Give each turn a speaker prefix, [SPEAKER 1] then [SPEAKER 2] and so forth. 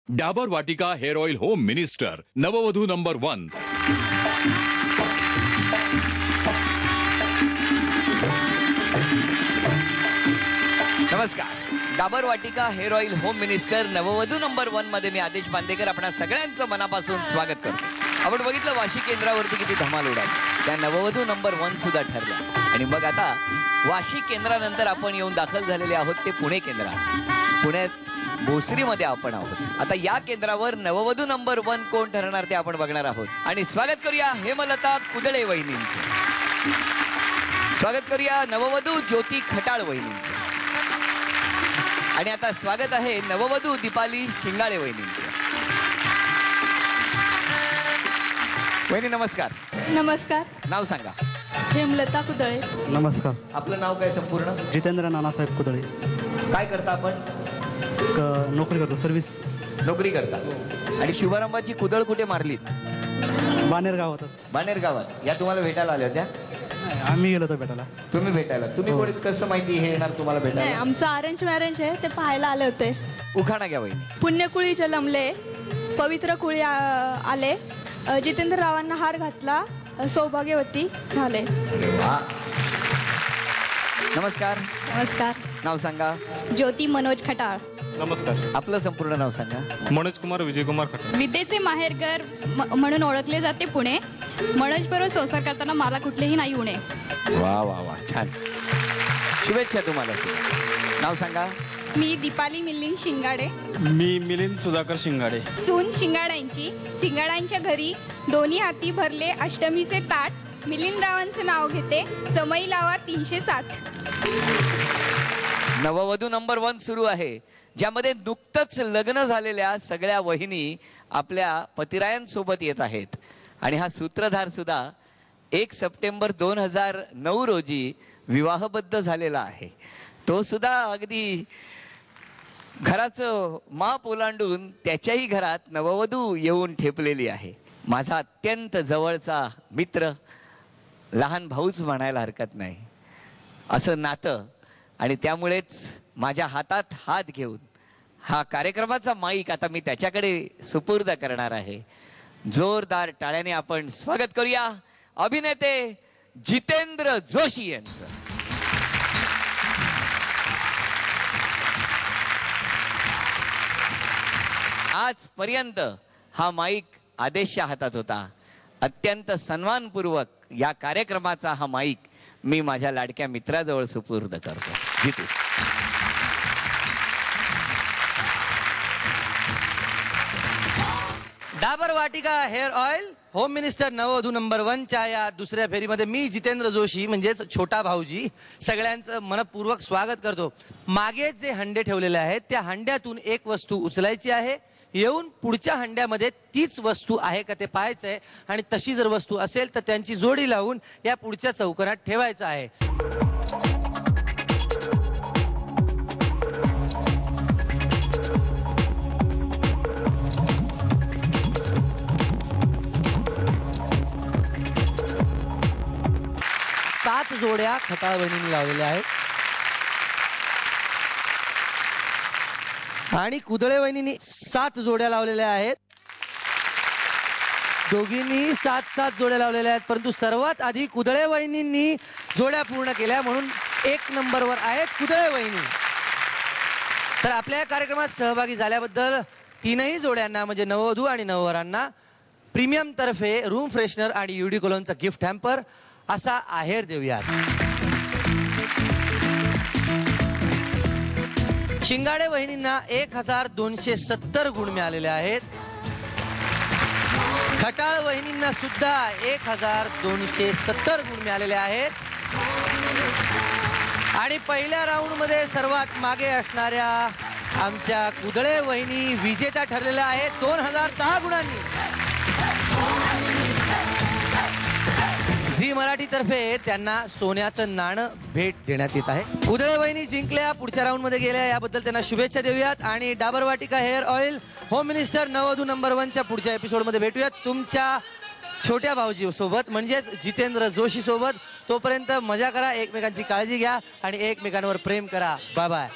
[SPEAKER 1] डाबर वाटिका hair oil home minister नववधू number 1।
[SPEAKER 2] नमस्कार, डाबर वाटिका hair oil home minister नववधू नंबर 1 मध्ये मी आदेश बांदेकर आपणा सगळ्यांचं मनापासून स्वागत करतो। आपण बघितलं वाशी केंद्रावरती किती धमाल उडाली, त्या नववधू नंबर 1 सुद्धा ठरल्या। आणि मग आता वाशी केंद्रानंतर आपण येऊन दाखल झालेले आहोत ते पुणे केंद्रात। पुण्यात भोसरीमध्ये आपण आहोत। आता या केंद्रावर नववधू नंबर 1 कोण ठरणार ते आपण बघणार आहोत। आणि स्वागत करूया हेमलता कुदळे वहिनींचं, स्वागत करूया नववधू ज्योती खटाळ वहिनींचं, आणि आता स्वागत आहे नववधू दीपाली शिंगाळे वहिनींचं। वहिनी नमस्कार।
[SPEAKER 3] नमस्कार,
[SPEAKER 2] नाव सांगा।
[SPEAKER 3] हेमलता कुदळे।
[SPEAKER 4] नमस्कार,
[SPEAKER 2] आपलं नाव काय संपूर्ण?
[SPEAKER 4] जितेंद्र नानासाहेब कुदळे।
[SPEAKER 2] काय करता आपण?
[SPEAKER 4] नोकरी करतो, सर्व्हिस।
[SPEAKER 2] नोकरी करता। आणि शुभारंभाची कुदळ कुठे मारलीत?
[SPEAKER 4] बानेर गावातच।
[SPEAKER 2] बानेर गावात। या तुम्हाला भेटायला आल्या होत्या?
[SPEAKER 4] आम्ही गेलो होतो भेटायला।
[SPEAKER 2] तुम्ही भेटायला? तुम्ही कोणी कसं माहिती हे येणार तुम्हाला
[SPEAKER 3] नाही,
[SPEAKER 2] भेटायला?
[SPEAKER 3] आमचं अरेंज मॅरेज आहे, ते पाहायला आले होते।
[SPEAKER 2] उखाणा घ्या वहिनी।
[SPEAKER 3] पुण्यकुळी जन्मले, पवित्र कुळी आले, जितेंद्र रावांना हार घातला, सौभाग्यवती झाले।
[SPEAKER 2] नमस्कार।
[SPEAKER 3] नमस्कार,
[SPEAKER 2] नाव सांगा।
[SPEAKER 3] ज्योती मनोज खटाळ।
[SPEAKER 5] नमस्कार,
[SPEAKER 2] आपलं संपूर्ण नाव सांगा।
[SPEAKER 5] मनोज कुमार विजयकुमार खटाळ।
[SPEAKER 6] विद्येचे माहेरघर म्हणून ओळखले जाते पुणे। मनोज बरोबर संसार करताना मला कुठलेही नाही उणे।
[SPEAKER 2] वा वा वा, छान, शुभेच्छा तुम्हाला। नाव सांगा।
[SPEAKER 6] मी दीपाली मिलिंद शिंगाडे।
[SPEAKER 5] मी मिलिंद सुधाकर शिंगाडे।
[SPEAKER 6] सून शिंगाड्यांची, शिंगाड्यांच्या घरी दोन्ही हाती भरले अष्टमीचे ताट। मिलिंद रावांचे नाव घेते, समय लावा 360।
[SPEAKER 2] नववधू नंबर 1 सुरू आहे, ज्यामध्ये नुकतंच लग्न झालेल्या सगळ्या वहिनी आपल्या पतिरायांसोबत येत आहेत। आणि हा सूत्रधार सुद्धा 1 सप्टेंबर 2009 रोजी विवाहबद्ध झालेला आहे। तो सुद्धा अगदी घराचं माप ओलांडून त्याच्याही घरात नववधू येऊन ठेपलेली आहे। माझा अत्यंत जवळचा मित्र, लहान भाऊच म्हणायला हरकत नाही असं नातं। आणि त्यामुळेच माझ्या हातात हात घेऊन हा कार्यक्रमाचा माईक आता मी त्याच्याकडे सुपूर्द करणार आहे। जोरदार टाळ्याने आपण स्वागत करूया अभिनेते जितेंद्र जोशी यांचं। आजपर्यंत हा माईक आदेशच्या हातात होता। अत्यंत सन्मानपूर्वक या कार्यक्रमाचा हा माईक मी माझ्या लाडक्या मित्राजवळ सुपूर्द करतो। जितू।
[SPEAKER 7] डाबर वाटिका हेअर ऑइल होम मिनिस्टर नववधू नंबर 1 च्या या दुसऱ्या फेरीमध्ये मी जितेंद्र जोशी म्हणजेच छोटा भाऊजी सगळ्यांचं मनपूर्वक स्वागत करतो। मागे जे हंडे ठेवलेले आहेत त्या हंड्यातून एक वस्तू उचलायची आहे, येऊन पुढच्या हंड्यामध्ये तीच वस्तू आहे का ते पाहायचं आहे, आणि तशी जर वस्तू असेल तर त्यांची जोडी लावून या पुढच्या चौकोनात ठेवायचं आहे। सात जोड्या खटाळ वहिनींनी लावलेल्या आहेत आणि कुदळे वहिनींनी 7 जोड्या लावलेल्या आहेत। दोघींनी 7 जोड्या लावलेल्या आहेत, परंतु सर्वात आधी कुदळे वहिनींनी जोड्या पूर्ण केल्या म्हणून 1 नंबरवर आहेत कुदळे वहिनी। तर आपल्या या कार्यक्रमात सहभागी झाल्याबद्दल तीनही जोड्यांना म्हणजे नववधू आणि नववरांना प्रीमियम तर्फे रूम फ्रेशनर आणि युडी कोलोनचा गिफ्ट हॅम्पर असा आहेर देऊयात। शिंगाडे वहिनींना 1270 गुण मिळालेले आहेत। खटाळ वहिनींना सुद्धा 1270 गुण मिळालेले आहेत। आणि पहिल्या राऊंड मध्ये सर्वात मागे असणाऱ्या आमच्या कुदळे वहिनी विजेता ठरलेल्या आहेत 2006 गुणांनी। झी मराठी तर्फे त्यांना सोन्याचं नाणं भेट देण्यात येत आहे। कुदळे वहिनी जिंकल्या, पुढच्या राऊंड मध्ये गेल्या, याबद्दल त्यांना शुभेच्छा देऊयात। आणि डाबर वाटिका हेअर ऑइल होम मिनिस्टर नववधू नंबर 1 च्या पुढच्या एपिसोड मध्ये भेटूयात तुमच्या छोट्या भाऊजी सोबत म्हणजेच जितेंद्र जोशी सोबत। तोपर्यंत मजा करा, एकमेकांची काळजी घ्या आणि एकमेकांवर प्रेम करा। Bye bye.